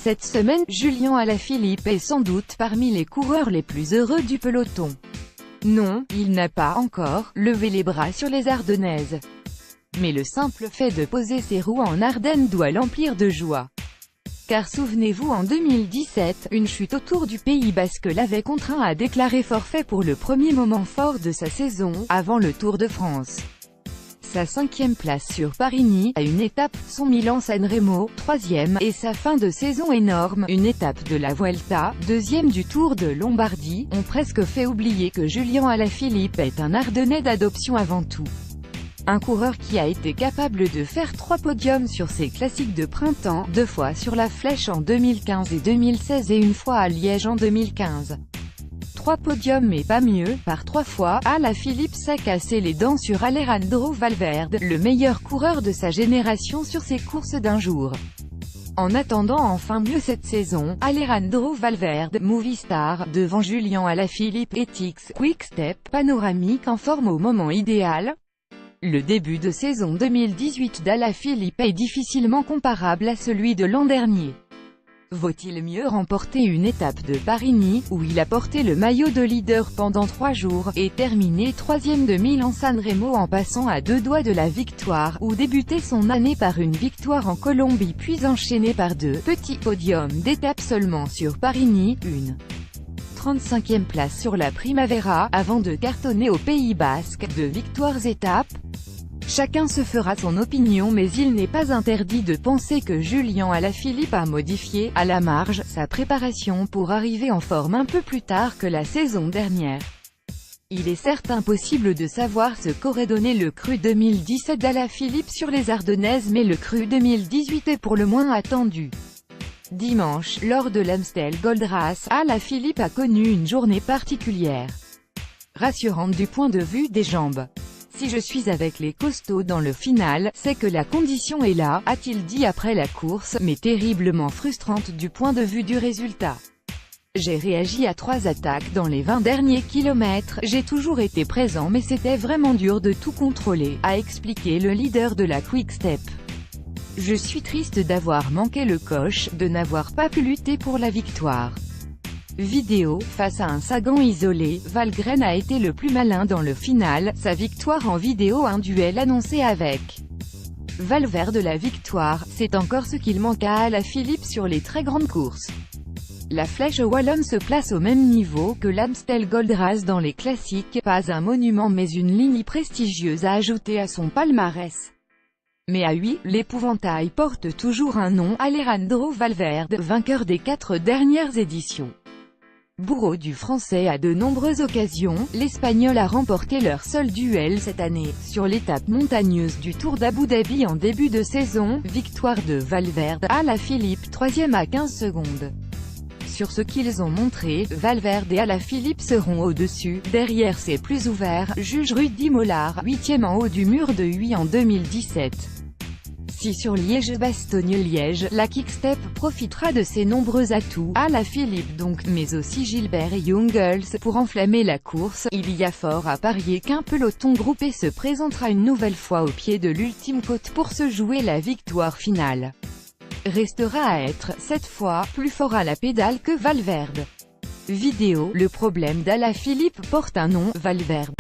Cette semaine, Julian Alaphilippe est sans doute parmi les coureurs les plus heureux du peloton. Non, il n'a pas encore levé les bras sur les Ardennaises. Mais le simple fait de poser ses roues en Ardennes doit l'emplir de joie. Car souvenez-vous, en 2017, une chute autour du Pays Basque l'avait contraint à déclarer forfait pour le premier moment fort de sa saison, avant le Tour de France. Sa 5e place sur Paris-Nice, à une étape, son Milan-San Remo, 3e, et sa fin de saison énorme, une étape de la Vuelta, 2e du Tour de Lombardie, ont presque fait oublier que Julian Alaphilippe est un Ardennais d'adoption avant tout. Un coureur qui a été capable de faire 3 podiums sur ses classiques de printemps, 2 fois sur la Flèche en 2015 et 2016 et une fois à Liège en 2015. 3 podiums mais pas mieux, par 3 fois, Alaphilippe s'est cassé les dents sur Alejandro Valverde, le meilleur coureur de sa génération sur ses courses d'un jour. En attendant enfin mieux cette saison, Alejandro Valverde, Movistar, devant Julian Alaphilippe, Etixx, Quick-Step, Panoramique en forme au moment idéal. Le début de saison 2018 d'Alaphilippe est difficilement comparable à celui de l'an dernier. Vaut-il mieux remporter une étape de Paris-Nice, où il a porté le maillot de leader pendant 3 jours, et terminer 3e de Milan-San Remo en passant à 2 doigts de la victoire, ou débuter son année par une victoire en Colombie puis enchaîner par 2 petits podiums d'étape seulement sur Paris-Nice, une 35e place sur la Primavera, avant de cartonner au Pays Basque, 2 victoires étapes? Chacun se fera son opinion, mais il n'est pas interdit de penser que Julian Alaphilippe a modifié, à la marge, sa préparation pour arriver en forme un peu plus tard que la saison dernière. Il est certes impossible de savoir ce qu'aurait donné le cru 2017 d'Alaphilippe sur les Ardennaises, mais le cru 2018 est pour le moins attendu. Dimanche, lors de l'Amstel Gold Race, Alaphilippe a connu une journée particulière. Rassurante du point de vue des jambes. Si je suis avec les costauds dans le final, c'est que la condition est là, a-t-il dit après la course, mais terriblement frustrante du point de vue du résultat. J'ai réagi à 3 attaques dans les 20 derniers kilomètres, j'ai toujours été présent mais c'était vraiment dur de tout contrôler, a expliqué le leader de la Quick-Step. Je suis triste d'avoir manqué le coche, de n'avoir pas pu lutter pour la victoire. Vidéo, face à un Sagan isolé, Valgren a été le plus malin dans le final, sa victoire en vidéo, un duel annoncé avec Valverde. La victoire, c'est encore ce qu'il manque à Alaphilippe sur les très grandes courses. La Flèche wallonne se place au même niveau que l'Amstel Gold Race dans les classiques, pas un monument mais une ligne prestigieuse à ajouter à son palmarès. Mais à 8, l'épouvantail porte toujours un nom, Alejandro Valverde, vainqueur des 4 dernières éditions. Bourreau du Français à de nombreuses occasions, l'Espagnol a remporté leur seul duel cette année, sur l'étape montagneuse du Tour d'Abu Dhabi en début de saison, victoire de Valverde, Alaphilippe 3e à 15 secondes. Sur ce qu'ils ont montré, Valverde et Alaphilippe seront au-dessus, derrière c'est plus ouvert, juge Rudy Mollard, 8e en haut du mur de Huy en 2017. Si sur Liège-Bastogne-Liège, la Quick-Step profitera de ses nombreux atouts, Alaphilippe donc, mais aussi Gilbert et Jungels, pour enflammer la course, il y a fort à parier qu'un peloton groupé se présentera une nouvelle fois au pied de l'ultime côte pour se jouer la victoire finale. Restera à être, cette fois, plus fort à la pédale que Valverde. Vidéo, le problème d'Alaphilippe porte un nom, Valverde.